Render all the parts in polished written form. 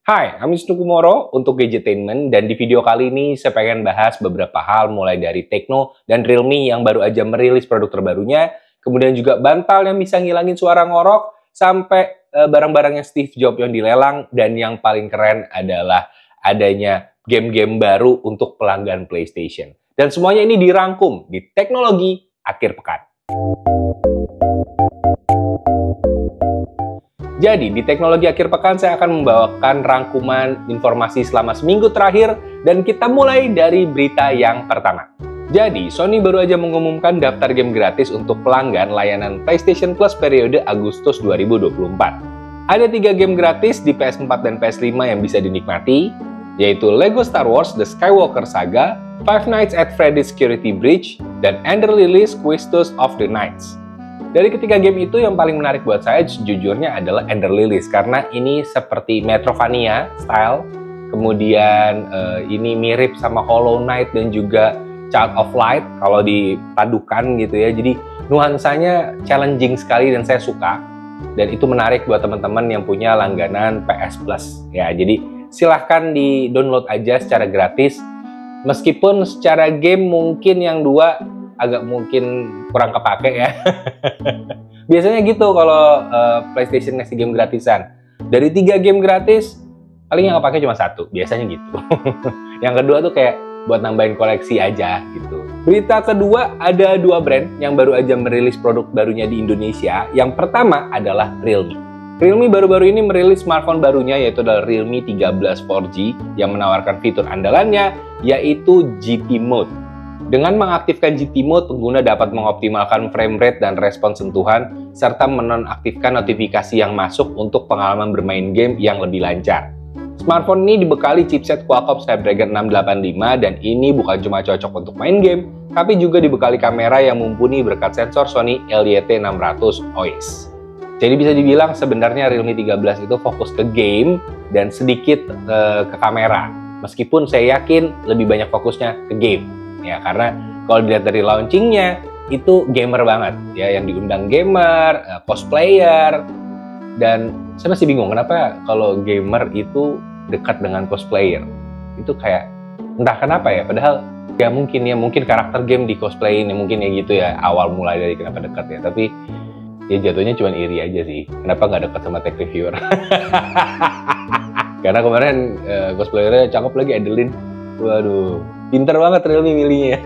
Hai, I'm Wisnu Kumoro untuk Gadgetainment, dan di video kali ini saya pengen bahas beberapa hal mulai dari Tecno dan Realme yang baru aja merilis produk terbarunya, kemudian juga bantal yang bisa ngilangin suara ngorok, sampai barang-barang yang Steve Jobs yang dilelang, dan yang paling keren adalah adanya game-game baru untuk pelanggan PlayStation. Dan semuanya ini dirangkum di Teknologi Akhir Pekan. Jadi, di Teknologi Akhir Pekan saya akan membawakan rangkuman informasi selama seminggu terakhir, dan kita mulai dari berita yang pertama. Jadi, Sony baru aja mengumumkan daftar game gratis untuk pelanggan layanan PlayStation Plus periode Agustus 2024. Ada 3 game gratis di PS4 dan PS5 yang bisa dinikmati, yaitu LEGO Star Wars The Skywalker Saga, Five Nights at Freddy's Security Breach, dan Ender Lilies Quest of the Nights. Dari ketiga game itu yang paling menarik buat saya sejujurnya adalah Ender Lilies, karena ini seperti Metroidvania style, kemudian ini mirip sama Hollow Knight dan juga Child of Light kalau dipadukan gitu ya. Jadi nuansanya challenging sekali dan saya suka, dan itu menarik buat teman-teman yang punya langganan PS Plus ya. Jadi silahkan di-download aja secara gratis, meskipun secara game mungkin yang dua agak mungkin kurang kepake ya. Biasanya gitu kalau PlayStation ngasih game gratisan. Dari 3 game gratis, paling yang kepake cuma 1, biasanya gitu. Yang kedua tuh kayak buat nambahin koleksi aja gitu. Berita kedua, ada 2 brand yang baru aja merilis produk barunya di Indonesia. Yang pertama adalah Realme. Realme baru-baru ini merilis smartphone barunya, yaitu adalah Realme 13 4G yang menawarkan fitur andalannya, yaitu GT Mode. Dengan mengaktifkan GT Mode, pengguna dapat mengoptimalkan frame rate dan respon sentuhan, serta menonaktifkan notifikasi yang masuk untuk pengalaman bermain game yang lebih lancar. Smartphone ini dibekali chipset Qualcomm Snapdragon 685, dan ini bukan cuma cocok untuk main game, tapi juga dibekali kamera yang mumpuni berkat sensor Sony LYT600 OIS. Jadi bisa dibilang sebenarnya Realme 13 itu fokus ke game dan sedikit ke kamera. Meskipun saya yakin lebih banyak fokusnya ke game. Ya, karena kalau dilihat dari launchingnya itu gamer banget ya, yang diundang gamer, cosplayer, dan saya masih bingung kenapa kalau gamer itu dekat dengan cosplayer. Itu kayak entah kenapa ya, padahal ya mungkin karakter game di cosplayin ya, mungkin ya gitu ya awal mulai dari kenapa dekat ya, tapi ya jatuhnya cuma iri aja sih, kenapa nggak dekat sama tech reviewer. Karena kemarin cosplayernya cakep lagi, Adeline. Waduh, pinter banget Realme milihnya.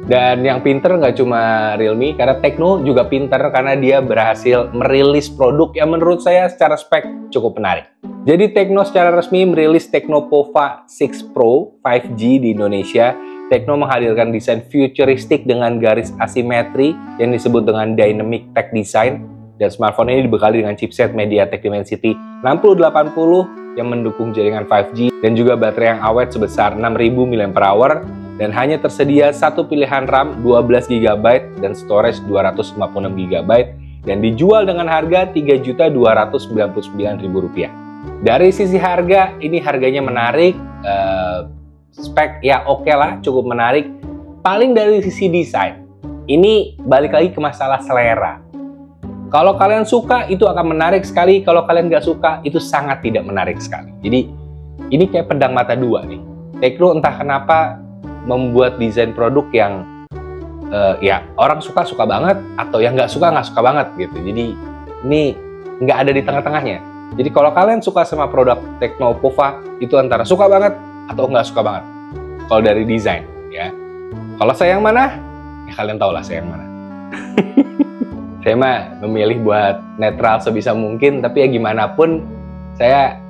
Dan yang pinter nggak cuma Realme, karena Tecno juga pinter karena dia berhasil merilis produk yang menurut saya secara spek cukup menarik. Jadi Tecno secara resmi merilis Tecno Pova 6 Pro 5G di Indonesia. Tecno menghadirkan desain futuristik dengan garis asimetri yang disebut dengan Dynamic Tech Design, dan smartphone ini dibekali dengan chipset MediaTek Dimensity 6080 yang mendukung jaringan 5G dan juga baterai yang awet sebesar 6000 mAh, dan hanya tersedia satu pilihan RAM 12 GB dan storage 256 GB, dan dijual dengan harga Rp3.299.000. Dari sisi harga, ini harganya menarik, spek ya oke lah, cukup menarik. Paling dari sisi desain, ini balik lagi ke masalah selera. Kalau kalian suka, itu akan menarik sekali. Kalau kalian nggak suka, itu sangat tidak menarik sekali. Jadi, ini kayak pedang mata dua nih. Tecno entah kenapa membuat desain produk yang ya orang suka banget, atau yang nggak suka banget gitu. Jadi, ini nggak ada di tengah-tengahnya. Jadi, kalau kalian suka sama produk Tecno Pova, itu antara suka banget atau nggak suka banget. Kalau dari desain, ya. Kalau saya yang mana? Ya kalian tahu lah saya yang mana. Saya mah memilih buat netral sebisa mungkin, tapi ya gimana pun saya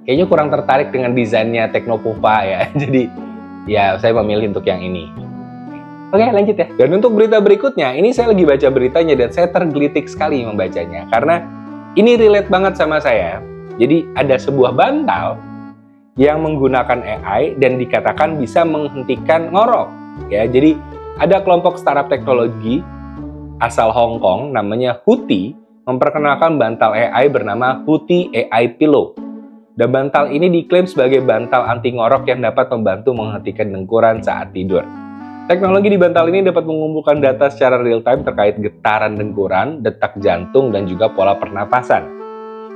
kayaknya kurang tertarik dengan desainnya Tecno Pova ya. Jadi ya saya memilih untuk yang ini. Oke, lanjut ya. Dan untuk berita berikutnya, ini saya lagi baca beritanya dan saya tergelitik sekali membacanya karena ini relate banget sama saya. Jadi ada sebuah bantal yang menggunakan AI dan dikatakan bisa menghentikan ngorok ya. Jadi ada kelompok startup teknologi asal Hong Kong namanya Huti memperkenalkan bantal AI bernama Huti AI Pillow. Dan bantal ini diklaim sebagai bantal anti ngorok yang dapat membantu menghentikan dengkuran saat tidur. Teknologi di bantal ini dapat mengumpulkan data secara real time terkait getaran dengkuran, detak jantung, dan juga pola pernapasan.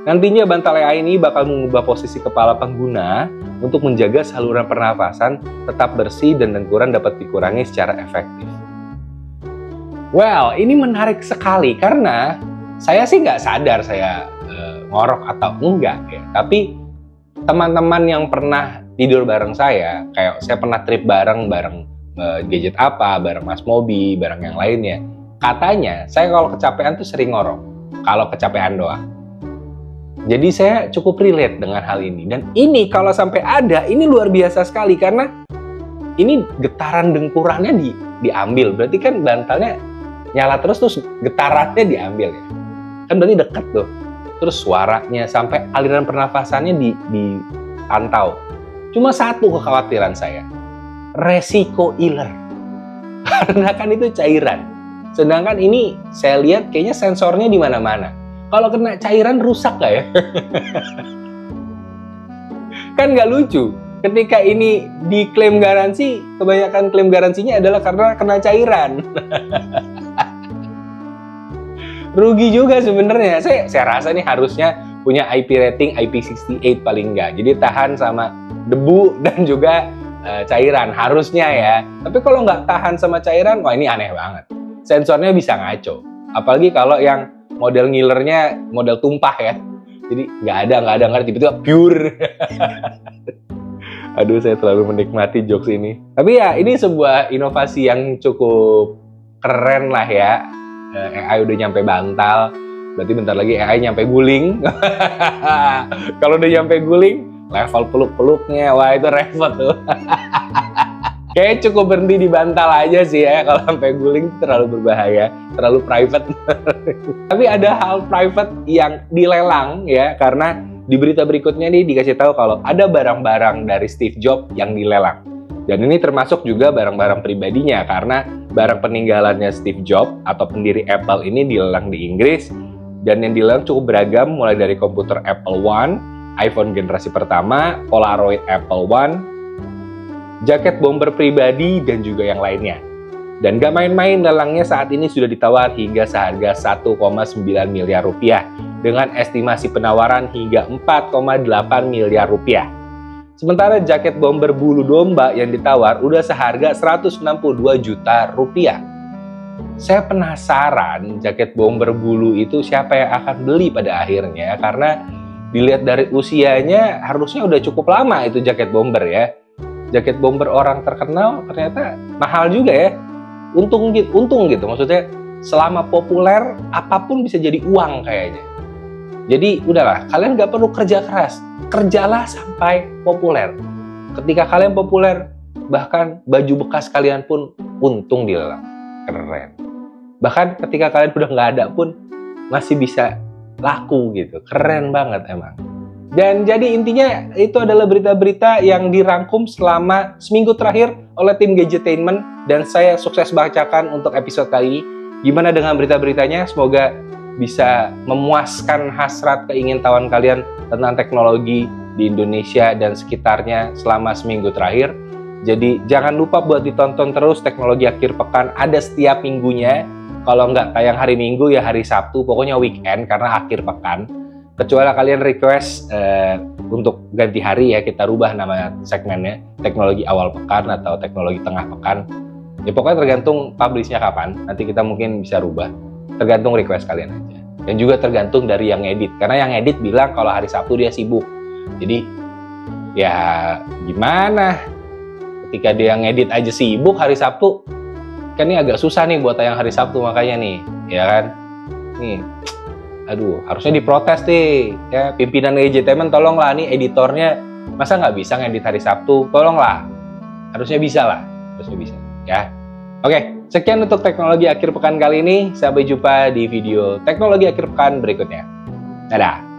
Nantinya bantal AI ini bakal mengubah posisi kepala pengguna untuk menjaga saluran pernafasan tetap bersih dan dengkuran dapat dikurangi secara efektif. Well, ini menarik sekali karena saya sih nggak sadar saya ngorok atau enggak ya. Tapi teman-teman yang pernah tidur bareng saya, kayak saya pernah trip bareng gadget apa, bareng Mas Mobi, bareng yang lainnya. Katanya saya kalau kecapean tuh sering ngorok, kalau kecapean doang. Jadi saya cukup relate dengan hal ini. Dan ini kalau sampai ada, ini luar biasa sekali karena ini getaran dengkurannya diambil. Berarti kan bantalnya nyala terus getarannya diambil ya. Kan berarti deket tuh. Terus suaranya sampai aliran pernafasannya dipantau. Cuma satu kekhawatiran saya. Resiko iler. Karena kan itu cairan. Sedangkan ini saya lihat kayaknya sensornya di mana-mana. Kalau kena cairan rusak nggak ya? Kan nggak lucu. Ketika ini diklaim garansi, kebanyakan klaim garansinya adalah karena kena cairan. Rugi juga sebenarnya. Saya rasa nih harusnya punya IP rating IP68 paling nggak. Jadi tahan sama debu dan juga cairan. Harusnya ya. Tapi kalau nggak tahan sama cairan, wah ini aneh banget. Sensornya bisa ngaco. Apalagi kalau yang model ngilernya model tumpah ya, jadi nggak ada tiba-tiba pure. Aduh, saya terlalu menikmati jokes ini. Tapi ya ini sebuah inovasi yang cukup keren lah ya. AI udah nyampe bantal, berarti bentar lagi AI nyampe guling. Kalau udah nyampe guling, level peluk-peluknya, wah itu repot tuh. Kayaknya cukup berhenti di bantal aja sih ya, kalau sampai guling terlalu berbahaya, terlalu private. Tapi ada hal private yang dilelang ya, karena di berita berikutnya nih dikasih tahu kalau ada barang-barang dari Steve Jobs yang dilelang. Dan ini termasuk juga barang-barang pribadinya, karena barang peninggalannya Steve Jobs atau pendiri Apple ini dilelang di Inggris. Dan yang dilelang cukup beragam, mulai dari komputer Apple I, iPhone generasi pertama, Polaroid Apple I, jaket bomber pribadi, dan juga yang lainnya. Dan gak main-main, lelangnya saat ini sudah ditawar hingga seharga 1,9 miliar rupiah dengan estimasi penawaran hingga 4,8 miliar rupiah. Sementara jaket bomber bulu domba yang ditawar udah seharga 162 juta rupiah. Saya penasaran jaket bomber bulu itu siapa yang akan beli pada akhirnya, karena dilihat dari usianya harusnya udah cukup lama itu jaket bomber ya. Jaket bomber orang terkenal ternyata mahal juga ya. Untung gitu. Maksudnya selama populer apapun bisa jadi uang kayaknya. Jadi udahlah, kalian gak perlu kerja keras. Kerjalah sampai populer. Ketika kalian populer, bahkan baju bekas kalian pun untung dilelang. Keren. Bahkan ketika kalian udah gak ada pun masih bisa laku gitu. Keren banget emang. Dan jadi intinya itu adalah berita-berita yang dirangkum selama seminggu terakhir oleh tim Gadgetainment, dan saya sukses bacakan untuk episode kali ini. Gimana dengan berita-beritanya? Semoga bisa memuaskan hasrat keingintahuan kalian tentang teknologi di Indonesia dan sekitarnya selama seminggu terakhir. Jadi jangan lupa buat ditonton terus Teknologi Akhir Pekan, ada setiap minggunya. Kalau nggak tayang hari Minggu ya hari Sabtu, pokoknya weekend karena akhir pekan. Kecuali kalian request untuk ganti hari ya, kita rubah nama segmennya teknologi awal pekan atau teknologi tengah pekan. Ya pokoknya tergantung publishnya kapan, nanti kita mungkin bisa rubah. Tergantung request kalian aja. Dan juga tergantung dari yang edit, karena yang edit bilang kalau hari Sabtu dia sibuk. Jadi ya gimana? Ketika dia ngedit aja sibuk hari Sabtu, kan ini agak susah nih buat tayang hari Sabtu, makanya nih, ya kan? Nih. Aduh, harusnya diprotes nih ya, pimpinan Gadgetainment, tolonglah nih editornya, masa nggak bisa ngedit hari Sabtu, tolonglah, harusnya bisa ya. Oke, sekian untuk Teknologi Akhir Pekan kali ini, sampai jumpa di video Teknologi Akhir Pekan berikutnya. Dadah.